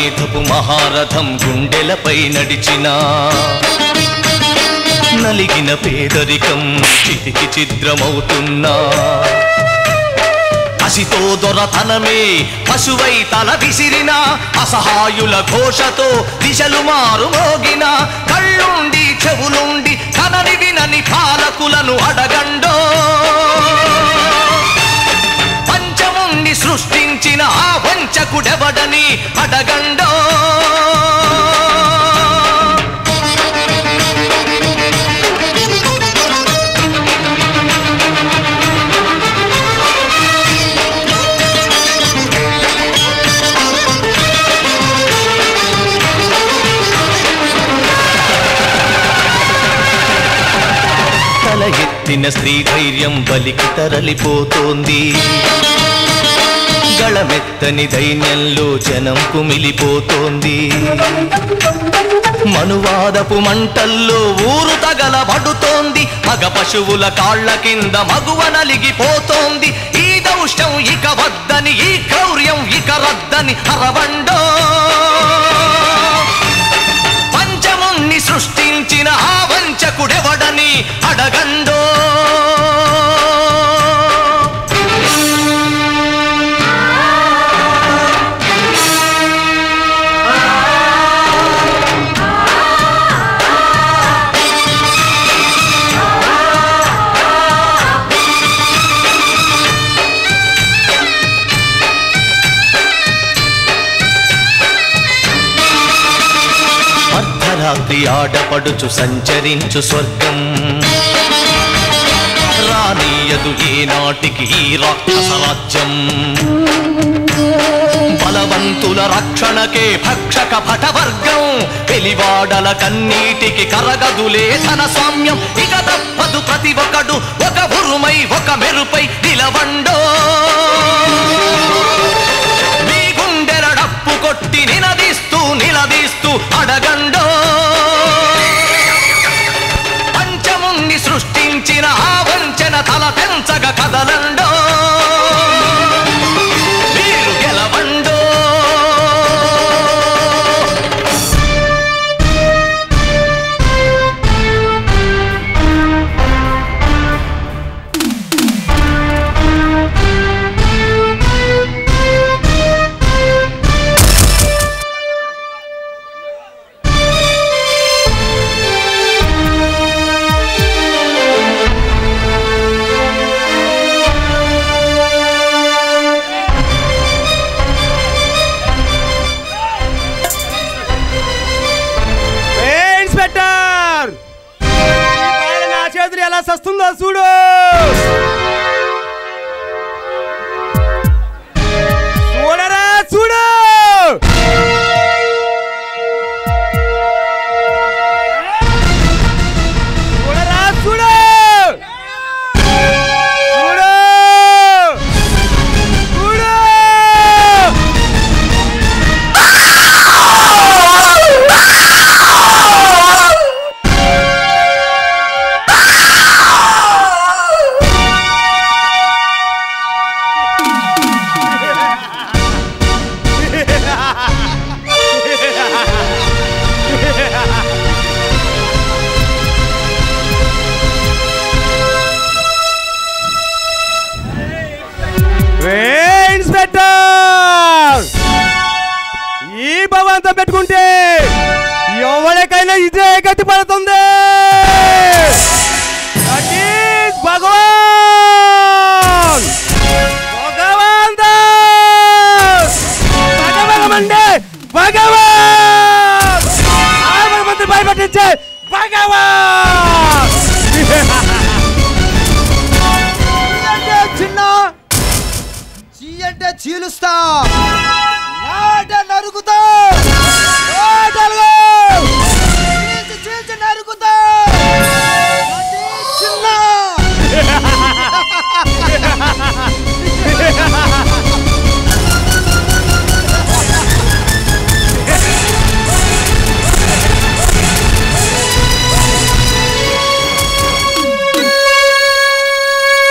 మేధపు మహారథం గుండెలపై నడిచినా నలిగిన పేదరికం చితికి చిద్రమవుతున్నా అసితో దొరతనమే పశువై తల విసిరిన అసహాయుల ఘోషతో దిశలు మారుమోగిన కళ్ళుండి చెవులుండి కనని వినని పాలకులను అడగండో పంచముని సృష్టించిన ఆ వంచకుడెవడని అడగండో తల ఎత్తిన స్త్రీ ధైర్యం బలికి తరలిపోతోంది గళమెత్తని దైన్యంలో జనం కుమిలిపోతోంది మనువాదపు మంటల్లో ఊరు తగలబడుతోంది మగ పశువుల కాళ్ల కింద మగువ నలిగిపోతోంది ఈ దౌష్ట్యం ఇక వద్దని ఈ క్రౌర్యం ఇక రద్దని అరవండో పంచముని సృష్టించిన ఆ వంచకుడెవడని అడగండో రాత్రి ఆడపడుచు సంచరించు స్వర్గం రానీయదు ఏనాటికి ఈ రాక్షస రాజ్యం బలవంతుల రక్షణకే భక్షక భటవర్గం వెలివాడల కన్నీటికి కరగదులే ధన స్వామ్యం ఇక తప్పదు ప్రతి ఒక్కడు ఒక ఉరుమై ఒక మెరుపై నిలవండో మీ గుండెల డప్పు కొట్టి నిలదీస్తూ అడగండో పంచముని సృష్టించిన ఆ వంచన తల తెంచగ కదలండో మీరు గెలవండో ఎలా సస్తుందో చూడు చూడరా చూడు చూడరా చూడు చూడు చూడు ఈ భవంతం పెట్టుకుంటే ఎవరికైనా ఇదే గట్టి పడుతుంది భగవాన్ భగవాన్ భగవాన్ భగవాన్ మంత్రి భయపట్టించే భగవాన్ చిన్న చీ అంటే చీలుస్తా నరుకుతా నరుకుతా చిన్న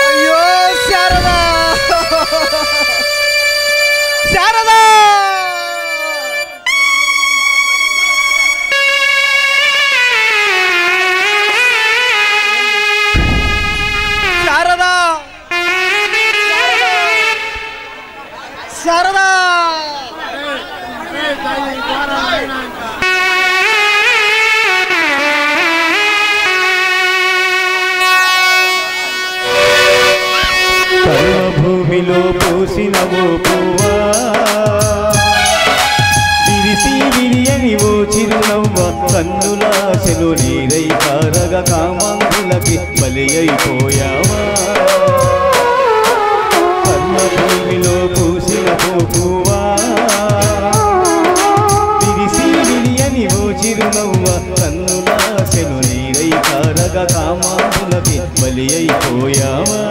అయ్యో శారదా శారదా సర్వభూమిలో పూసినవో పువ్వా విరిసి విరియని ఓ చిరునవ్వ కన్నులాశలు నీరై కారగ కామంగులకి బలి అయిపోయావా సర్వభూమిలో పూసినవో పువ్వా విరిసి విరియని ఓ చిరునవ్వ కన్నులాశలు నీరై కారగ కామంగులకి బలి అయిపోయావా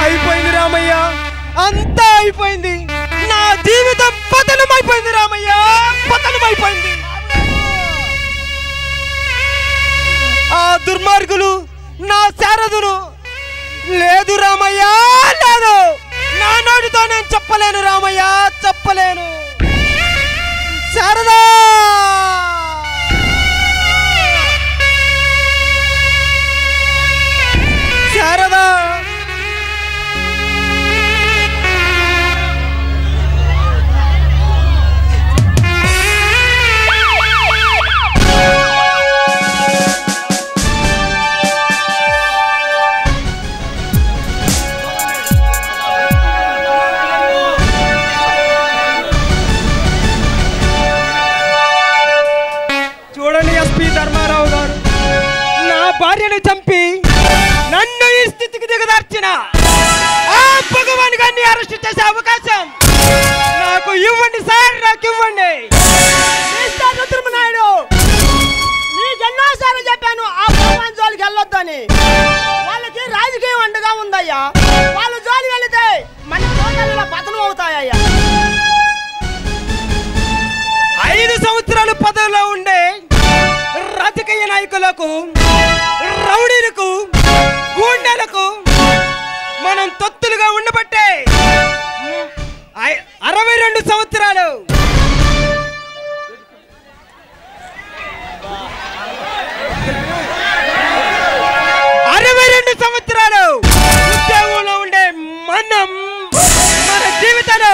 అయిపోయింది రామయ్య, అంతా అయిపోయింది. నా జీవితం పతనమైపోయింది రామయ్య, పతనమైపోయింది. ఆ దుర్మార్గులు నా శారదును లేదు రామయ్య, లేదు. నా నోటితో నేను చెప్పలేను రామయ్య, చెప్పలేను. శారదా శారదా ధర్మారావు గారు నా భార్యను చంపి నన్ను ఈ స్థితికి దిగదార్చిన ఆ భగవాన్ గారిని అరెస్ట్ చేసే అవకాశం నాకు ఇవ్వండి సార్, నాకు ఇవ్వండి. నాయుడు నీకు ఎన్నోసార్లు చెప్పాను ఆ భగవాన్ జోలికి వెళ్ళొద్దని. వాళ్ళకి రాజకీయం అండగా ఉందయ్యా, వాళ్ళు జోలి వెళితే మన రోజుల్లో పతనం అవుతాయ్యా. 5 సంవత్సరాలు పదవిలో ఉండే రాజకీయ నాయకులకు, రౌడీలకు, గూండాలకు మనం తొత్తులుగా ఉండబట్టే 62 సంవత్సరాలు 62 సంవత్సరాలు ఉద్యోగంలో ఉండే మన జీవితాలు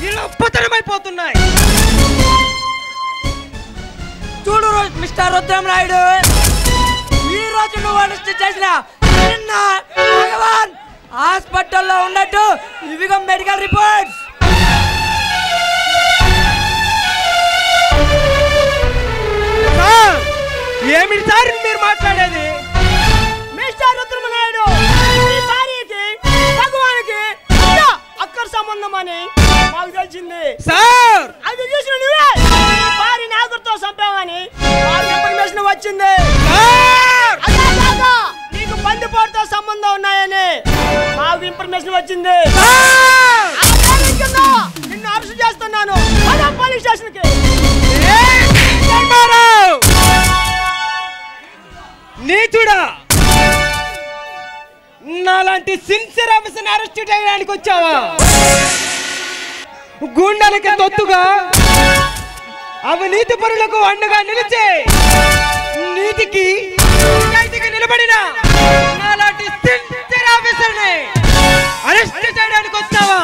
ఇలా పతనమైపోతున్నాయి. చూడు మిస్టర్ రుద్రమనాయుడు, ఈ రోజు నువ్వు అరెస్ట్ చేసిన నిన్న భగవాన్ హాస్పిటల్లో ఉన్నట్టు ఇవిగో మెడికల్ రిపోర్ట్స్. ఏమిటి సార్ మీరు మాట్లాడేది? మిస్టర్ రుద్రమనాయుడు, మీ భార్యకి భగవానికి అక్కర సంబంధం అని మాకు తెలిసింది సార్. అది చూసిన నువ్వే భార్యని ఆకుతో చంపావని ఇన్ఫర్మేషన్ వచ్చింది. నీకు బందిపోటుతో సంబంధం ఉన్నాయని మాకు ఇన్ఫర్మేషన్ వచ్చింది. నిన్ను అరెస్ట్ చేస్తున్నాను పోలీస్ స్టేషన్ కి. నీచుడా, నాలాంటి సిన్సియర్ ఆఫీసర్ని అరెస్ట్ చేయడానికి వచ్చావా? గుండెలకి తొత్తుగా అవినీతి పరులకు అండగా నిలిచే నీతికి నిలబడిన నాలాంటి సిన్సియర్ ఆఫీసర్ని అరెస్ట్ చేయడానికి వచ్చావా?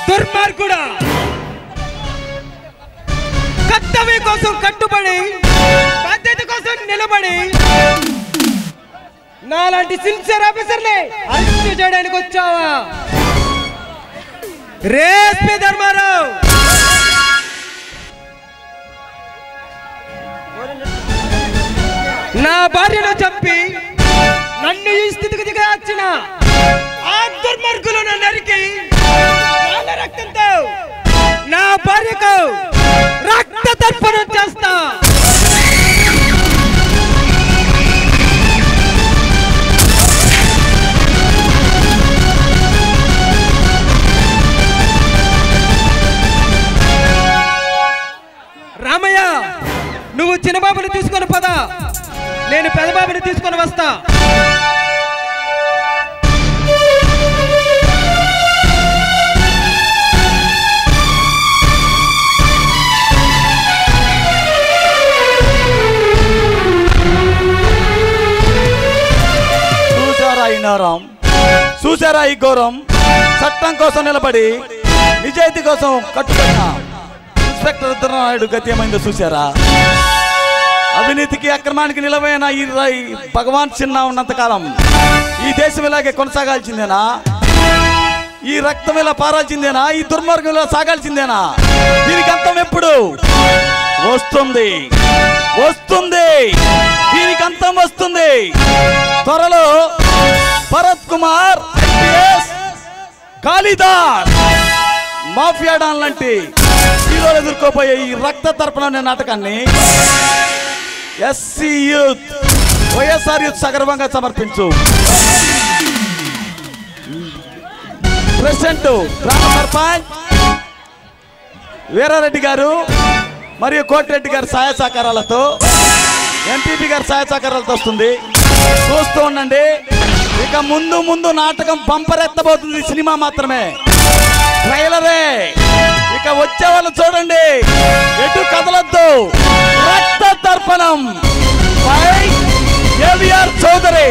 దుర్మార్గుడా, కర్తవ్యం కోసం కట్టుబడి బాధ్యత కోసం నిలబడి నాలాంటి సిన్సియర్ ఆఫీసర్ని అరెస్ట్ చేయడానికి వచ్చావా? రేస్పీ ధర్మారావు, నా భార్యను చంపి నన్ను ఈ స్థితికి దిగచ్చిన ఆ దుర్మార్గులను నరికి రక్తంతో నా భార్యకు రక్త తర్పణం చేస్తా. రామయ్య, నువ్వు చిన్నబాబుని తీసుకొని పద, నేను పెదబాబుని తీసుకొని వస్తా. చూసారా ఈ ఘోరం? చట్టం కోసం నిలబడి నిజాయితీ కోసం కట్టుకున్న ఇన్స్పెక్టర్ రుద్రనాయుడు గతి ఏమైందో చూసారా? అవినీతికి అక్రమానికి నిలవైన ఈ భగవాన్ చిన్న ఉన్నంత కాలం ఈ దేశం ఇలాగే కొనసాగాల్సిందేనా? ఈ రక్తం ఇలా పారాల్సిందేనా? ఈ దుర్మార్గం ఇలా సాగాల్సిందేనా? దీనికి అంతం ఎప్పుడు వస్తుంది? వస్తుంది, దీనికి అంతం వస్తుంది త్వరలో. Bharat Kumar IPS, Kalidas mafia don లాంటి హీరోలు ఎదుర్కోపోయే ఈ రక్త తర్పణ అనే నాటకాన్ని ఎస్సీ యూత్, వైఎస్ఆర్ యూత్ సగర్వంగా సమర్పించు. ప్రెసిడెంట్ గ్రామ సర్పంచ్ వీరారెడ్డి గారు మరియు కోటిరెడ్డి గారి సహాయ సహకారాలతో, ఎంపీపీ గారి సహాయ సహకారాలతో వస్తుంది. చూస్తూ ఉండండి. ఇక ముందు ముందు నాటకం పంపరెత్తబోతుంది. సినిమా మాత్రమే, ట్రైలరే. ఇక వచ్చే వాళ్ళు చూడండి, ఎటు కదలొద్దు. రక్త తర్పణం బై ఏవిఆర్ చౌదరి.